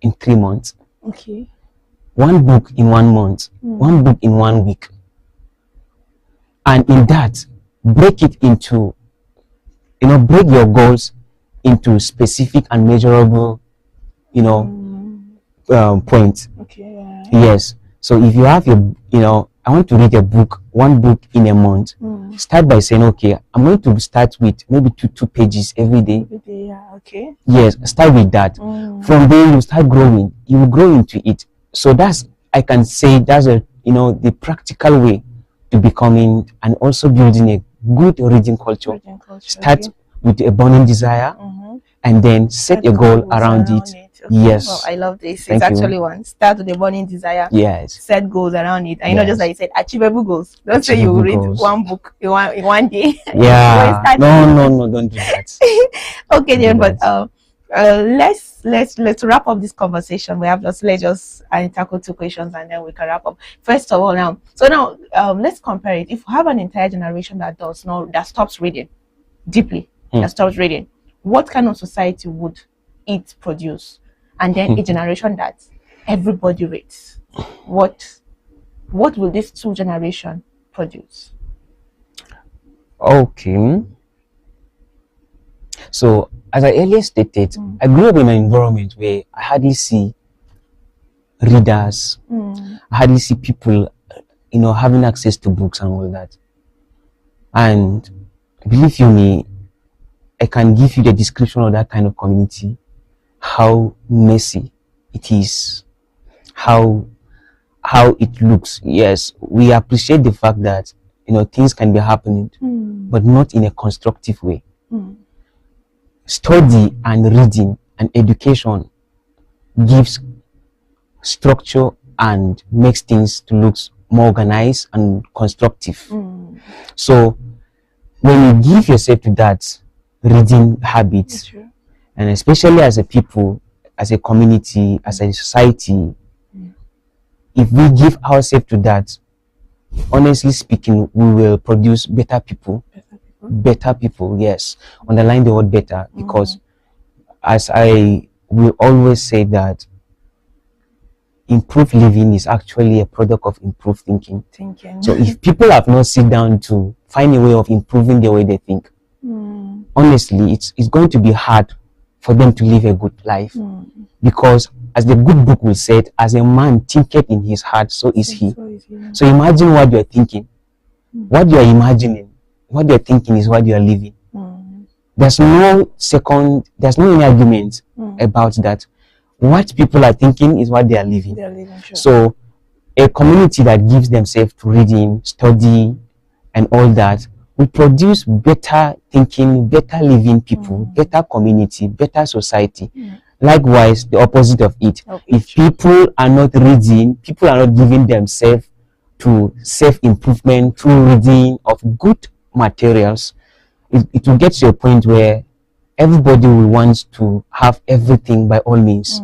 in 3 months. Okay. 1 book in 1 month. 1 book in 1 week. And in that, break it into, break your goals into specific and measurable, points. Okay. Yeah. Yes. So if you have I want to read a book, 1 book in a month. Start by saying, okay, I'm going to start with maybe two pages every day. Yeah. Okay. Yes. Start with that. From there, you start growing. You will grow into it. So I can say that's the practical way to becoming and also building a good reading culture. Start with a burning desire, and then set a goal around it. Okay. Yes. Well, I love this. Thank It's you. actually one. Start with a burning desire. Yes. Set goals around it. And just like you said, achievable goals. Don't say Achievable you read goals. 1 book in one day. Yeah. No, don't do that. Okay, then, but let's wrap up this conversation. Let's just tackle 2 questions and then we can wrap up. First of all, now let's compare it. If you have an entire generation that stops reading deeply, that stops reading, what kind of society would it produce? And then a generation that everybody reads, what will these 2 generations produce? Okay. So, as I earlier stated, I grew up in an environment where I hardly see readers, I hardly see people, having access to books and all that. And believe you me, I can give you the description of that kind of community, how messy it is, how it looks. Yes, we appreciate the fact that things can be happening, but not in a constructive way. Study and reading and education gives structure and makes things to look more organized and constructive. So when you give yourself to that reading habit, and especially as a people, as a community, as a society, if we give ourselves to that, honestly speaking, we will produce better people. Better people, yes. Underline the word better, because as I will always say that improved living is actually a product of improved thinking. So if people have not sit down to find a way of improving the way they think, honestly, it's going to be hard for them to live a good life. Because as the good book will say, as a man thinketh in his heart, so is he. So imagine what you're thinking. What you're imagining, what you're thinking is what you're living. There's no any argument about that. What people are thinking is what they are living. So a community that gives themselves to reading, study, and all that will produce better thinking, better living people, better community, better society. Likewise, the opposite of it. If people are not reading, people are not giving themselves to self-improvement through reading of good materials, it will get to a point where everybody will want to have everything by all means.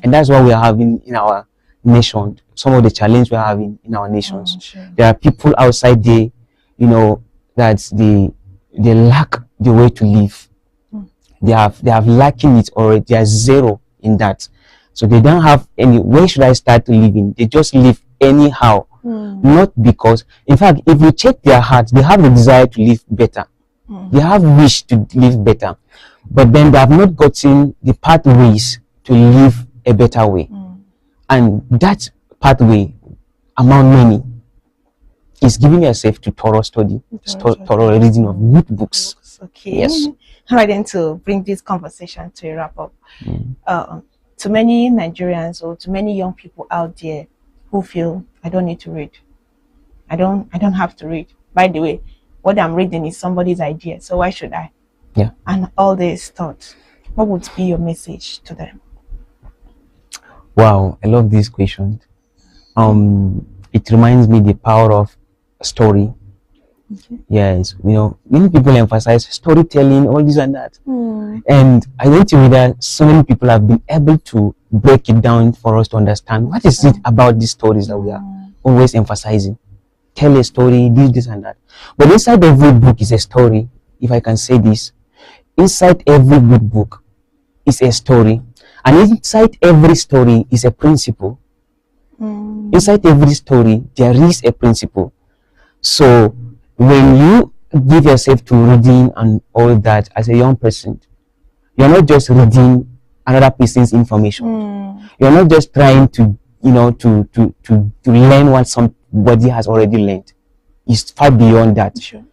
And that's what we are having in our nation. Some of the challenge we are having in our nations. There are people outside there, that they lack the way to live. They have lacking it, or they are zero in that. So they don't have any. Where should I start living? They just live anyhow. Not because, in fact, if you check their hearts, they have the desire to live better. They have wish to live better, but then they have not gotten the pathways to live a better way. And that pathway, among many, is giving yourself to thorough study, thorough reading of good books. Okay. Yes. All right, then, to bring this conversation to a wrap up, to many Nigerians or to many young people out there who feel, I don't need to read, I don't have to read. By the way, what I'm reading is somebody's idea, so why should I? Yeah. And all these thoughts, what would be your message to them? Wow, I love this question. It reminds me the power of story. Yes, many people emphasize storytelling, all this and that. And I don't think that so many people have been able to break it down for us to understand what is it about these stories that we are always emphasizing. Tell a story, this and that. But inside every book is a story, if I can say this. Inside every good book is a story. And inside every story is a principle. Inside every story, there is a principle. So when you give yourself to reading and all that as a young person, you're not just reading another person's information. You're not just trying to, to learn what somebody has already learned. It's far beyond that. Sure.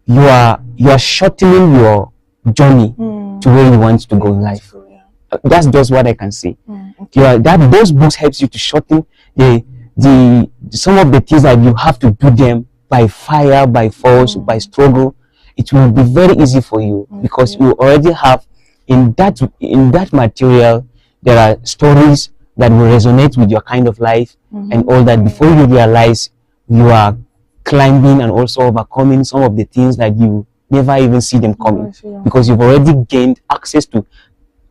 You are shortening your journey to where you want to go in life. That's just what I can say. Okay. Those books helps you to shorten some of the things that you have to do them by fire, by force, by struggle. It will be very easy for you because you already have in that material. There are stories that will resonate with your kind of life and all that. Before you realize, you are climbing and also overcoming some of the things that you never even see them coming, because you've already gained access to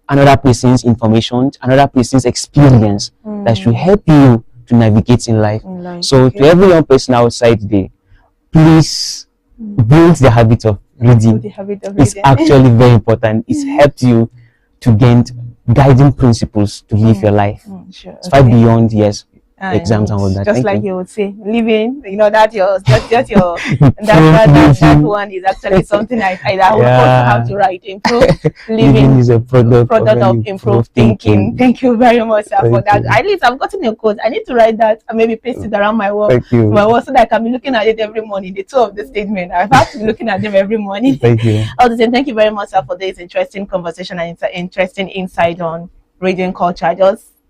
another person's information, another person's experience that should help you to navigate in life. So to every young person outside there, please build the habit of reading. It's actually very important. It's helped you to gain guiding principles to live your life. It's far beyond exams and all that. Just like you would say, living, that that one is actually something I would also have to write. Improve living is a product of improved thinking. Thank you very much, sir, for that. At least I've gotten a quote. I need to write that and maybe paste it around my wall. So that I can be looking at it every morning. The two of the statement, I have to be looking at them every morning. Thank you. All the same, thank you very much, sir, for this interesting conversation and interesting insight on reading culture.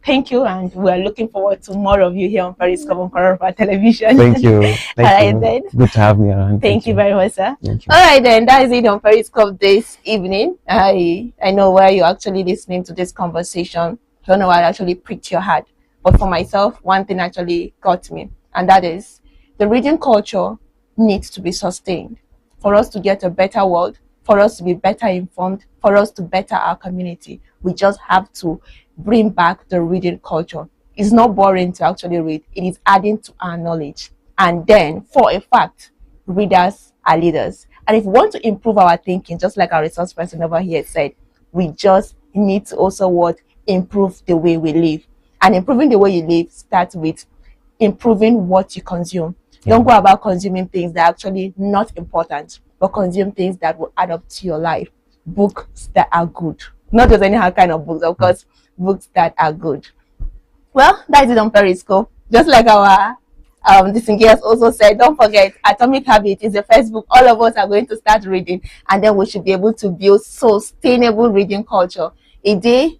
Thank you, and we are looking forward to more of you here on Periscope on Kwararafa Television. Thank you. All right, then. Good to have me around. Thank you very much, sir. Thank you. All right, then. That is it on Periscope this evening. I know where you're actually listening to this conversation. I don't know why it actually pricked your heart. But for myself, one thing actually got me, and that is the reading culture needs to be sustained for us to get a better world, for us to be better informed, for us to better our community. We just have to bring back the reading culture. It's not boring to actually read. It is adding to our knowledge. And then, for a fact, readers are leaders. And if we want to improve our thinking, just like our resource person over here said, we just need to also improve the way we live. And improving the way you live starts with improving what you consume. Don't go about consuming things that are actually not important, but consume things that will add up to your life. Books that are good. Not just any kind of books, of course, books that are good. Well, that is it on Periscope. Just like our disengagers also said, don't forget, Atomic Habit is a Facebook. All of us are going to start reading, and then we should be able to build sustainable reading culture. A day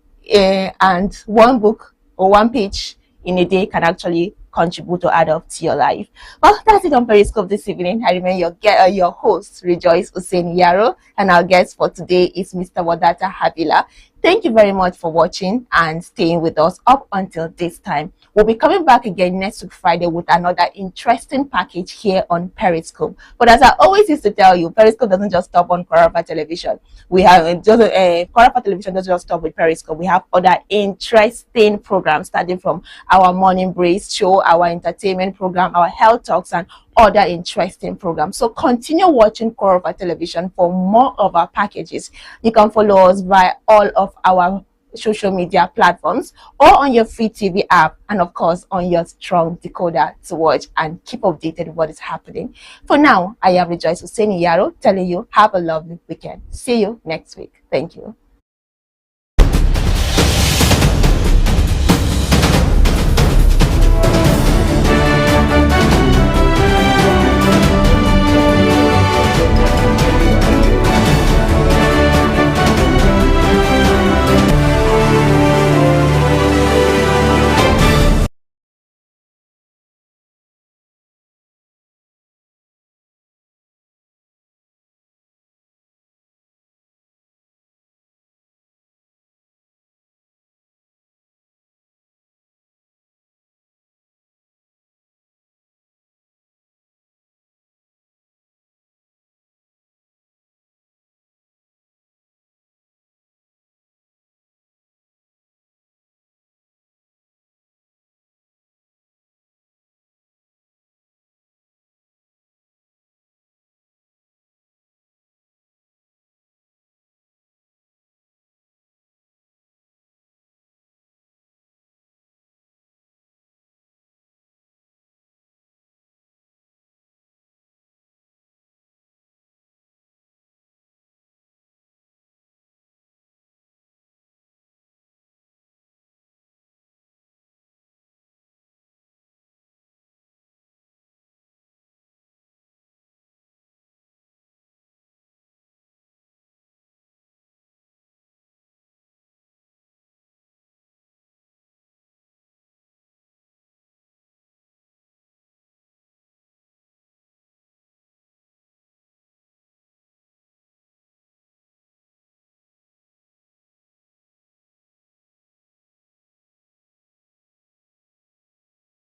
and one book or one page in a day can actually contribute to add up to your life. Well, that's it on Periscope this evening. I remain your host, Rejoice Hussein Yaro, and our guest for today is Mr. Wadata Habila. Thank you very much for watching and staying with us up until this time. We'll be coming back again next week Friday with another interesting package here on Periscope. But as I always used to tell you, Periscope doesn't just stop on Kwararafa Television. We have Kwararafa Television doesn't just stop with Periscope. We have other interesting programs, starting from our morning breeze show, our entertainment program, our health talks, and other interesting programs. So continue watching Kwararafa Television for more of our packages. You can follow us via all of our social media platforms or on your free TV app, and of course on your strong decoder to watch and keep updated with what is happening. For now, I am Rejoice Hussein Yaro telling you have a lovely weekend. See you next week. Thank you.